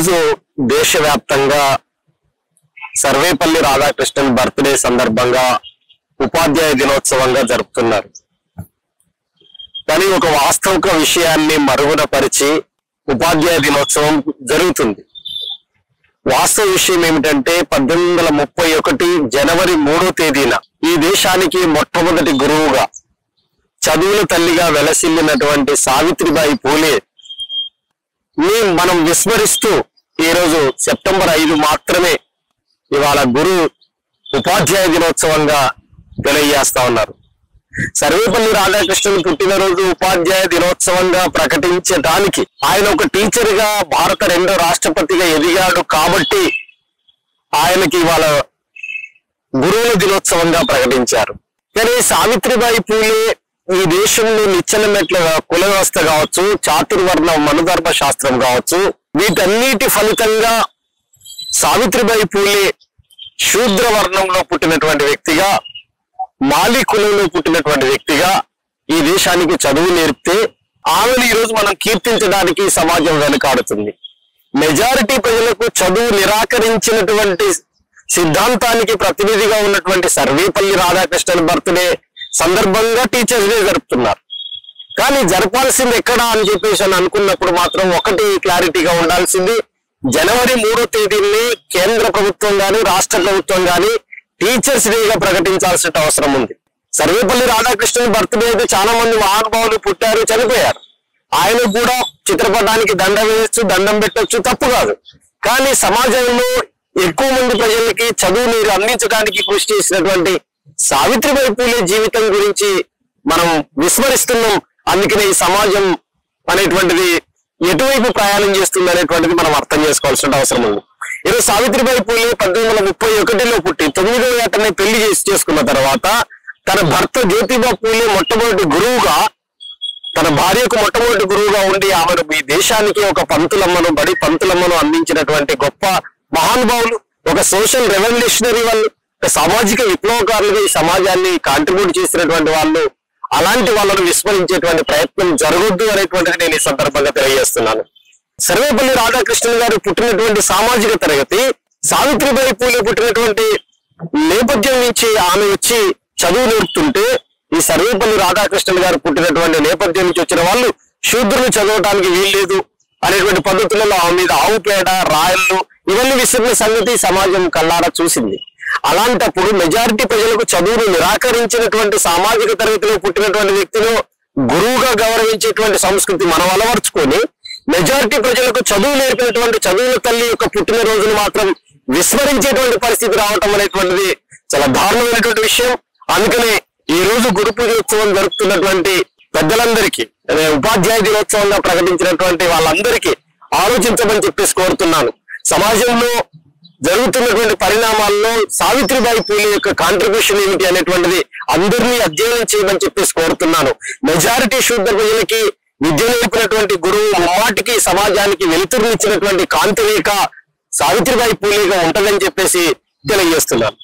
ఈరోజు దేశవ్యాప్తంగా సర్వేపల్లి రాధాకృష్ణన్ బర్త్డే సందర్భంగా ఉపాధ్యాయ దినోత్సవంగా జరుపుతున్నారు. కానీ ఒక వాస్తవిక విషయాన్ని మరుగున పరిచి ఉపాధ్యాయ దినోత్సవం జరుగుతుంది. వాస్తవ విషయం ఏమిటంటే 1831 జనవరి 3వ తేదీన ఈ దేశానికి మొట్టమొదటి గురువుగా చదువుల తల్లిగా వెలసిల్లినటువంటి సావిత్రిబాయి పూలే ని మనం విస్మరిస్తూ ఈరోజు సెప్టెంబర్ 5 మాత్రమే ఇవాళ గురు ఉపాధ్యాయ దినోత్సవంగా తెలియజేస్తా ఉన్నారు. సర్వేపల్లి రాధాకృష్ణన్ పుట్టినరోజు ఉపాధ్యాయ దినోత్సవంగా ప్రకటించడానికి ఆయన ఒక టీచర్ గా భారత 2వ రాష్ట్రపతిగా ఎదిగాడు కాబట్టి ఆయనకి ఇవాళ గురువుల దినోత్సవంగా ప్రకటించారు. కానీ సావిత్రిబాయి పూలే ఈ దేశంలో నిచ్చెన మెట్ల కుల వ్యవస్థ కావచ్చు, చాతుర్వర్ణ మనుధర్మ శాస్త్రం కావచ్చు, వీటన్నిటి ఫలితంగా సావిత్రిబాయి పూలే శూద్ర వర్ణంలో పుట్టినటువంటి వ్యక్తిగా, మాలి కులంలో పుట్టినటువంటి వ్యక్తిగా ఈ దేశానికి చదువు నేర్పితే ఆమెను ఈరోజు మనం కీర్తించడానికి సమాజం వెనుకాడుతుంది. మెజారిటీ ప్రజలకు చదువు నిరాకరించినటువంటి సిద్ధాంతానికి ప్రతినిధిగా ఉన్నటువంటి సర్వేపల్లి రాధాకృష్ణన్ బర్త్డే సందర్భంగా టీచర్స్ డే జరుపుతున్నారు. కానీ జరపాల్సింది ఎక్కడా అని చెప్పేసి అని అనుకున్నప్పుడు మాత్రం ఒకటి క్లారిటీగా ఉండాల్సింది, జనవరి 3వ తేదీని కేంద్ర ప్రభుత్వం గాని రాష్ట్ర ప్రభుత్వం గాని టీచర్స్ డేగా ప్రకటించాల్సిన అవసరం ఉంది. సర్వేపల్లి రాధాకృష్ణన్ బర్త్డే అయితే చాలా మంది మహానుభావులు పుట్టారు, చనిపోయారు. ఆయన కూడా చిత్రపటానికి దండం వేయచ్చు, దండం పెట్టచ్చు, తప్పు కాదు. కానీ సమాజంలో ఎక్కువ మంది ప్రజలకి చదువుని అందించడానికి కృషి చేసినటువంటి సావిత్రిబాయి పూలే జీవితం గురించి మనం విస్మరిస్తున్నాం. అందుకనే ఈ సమాజం అనేటువంటిది ఎటువైపు ప్రయాణం చేస్తుంది అనేటువంటిది మనం అర్థం చేసుకోవాల్సిన అవసరం ఉంది. ఈరోజు సావిత్రిబాయి పూలే 1831లో పుట్టి 9వ ఏటనే పెళ్లి చేసుకున్న తర్వాత తన భర్త జ్యోతిబా పూలే మొట్టమొదటి గురువుగా, తన భార్యకు మొట్టమొదటి గురువుగా ఉండి ఆమెను ఈ దేశానికి ఒక పంతులమ్మను, బడి పంతులమ్మను అందించినటువంటి గొప్ప మహానుభావులు, ఒక సోషల్ రెవల్యూషనరీ వాళ్ళు, ఒక సామాజిక విప్లవకారులుగా ఈ సమాజాన్ని కాంట్రిబ్యూట్ చేసినటువంటి వాళ్ళు, అలాంటి వాళ్ళను విస్మరించేటువంటి ప్రయత్నం జరగొద్దు అనేటువంటిది నేను ఈ సందర్భంగా తెలియజేస్తున్నాను. సర్వేపల్లి రాధాకృష్ణన్ గారు పుట్టినటువంటి సామాజిక తరగతి, సావిత్రిబాయి పూలే పుట్టినటువంటి నేపథ్యం నుంచి ఆమె వచ్చి చదువు నేర్పుతుంటే, ఈ సర్వేపల్లి రాధాకృష్ణన్ గారు పుట్టినటువంటి నేపథ్యం నుంచి వచ్చిన వాళ్ళు శూద్రులు చదవటానికి వీల్లేదు అనేటువంటి పద్ధతులలో ఆమె మీద ఆవు పేడ, రాయళ్ళు ఇవన్నీ విసిరిన సంగతి సమాజం కళ్ళారా చూసింది. అలాంటప్పుడు మెజారిటీ ప్రజలకు చదువును నిరాకరించినటువంటి సామాజిక తరగతిలో పుట్టినటువంటి వ్యక్తిలో గురువుగా గౌరవించేటువంటి సంస్కృతి మనం అలవర్చుకొని, మెజారిటీ ప్రజలకు చదువు నేర్పినటువంటి చదువుల తల్లి యొక్క పుట్టినరోజును మాత్రం విస్మరించేటువంటి పరిస్థితి రావటం అనేటువంటిది చాలా దారుణమైనటువంటి విషయం. అందుకనే ఈ రోజు గురు పూజోత్సవం జరుపుతున్నటువంటి పెద్దలందరికీ, ఉపాధ్యాయ దినోత్సవంగా ప్రకటించినటువంటి వాళ్ళందరికీ ఆలోచించమని చెప్పేసి కోరుతున్నాను. సమాజంలో జరుగుతున్నటువంటి పరిణామాల్లో సావిత్రిబాయి పూలే యొక్క కాంట్రిబ్యూషన్ ఏమిటి అనేటువంటిది అందరినీ అధ్యయనం చేయమని చెప్పేసి కోరుతున్నాను. మెజారిటీ శూద్ర ప్రజలకి విద్య నేర్పినటువంటి గురువు ముమ్మాటికి సమాజానికి వెలుతురునిచ్చినటువంటి కాంతిరేఖ సావిత్రిబాయి పూలేగా ఉంటదని చెప్పేసి తెలియజేస్తున్నాను.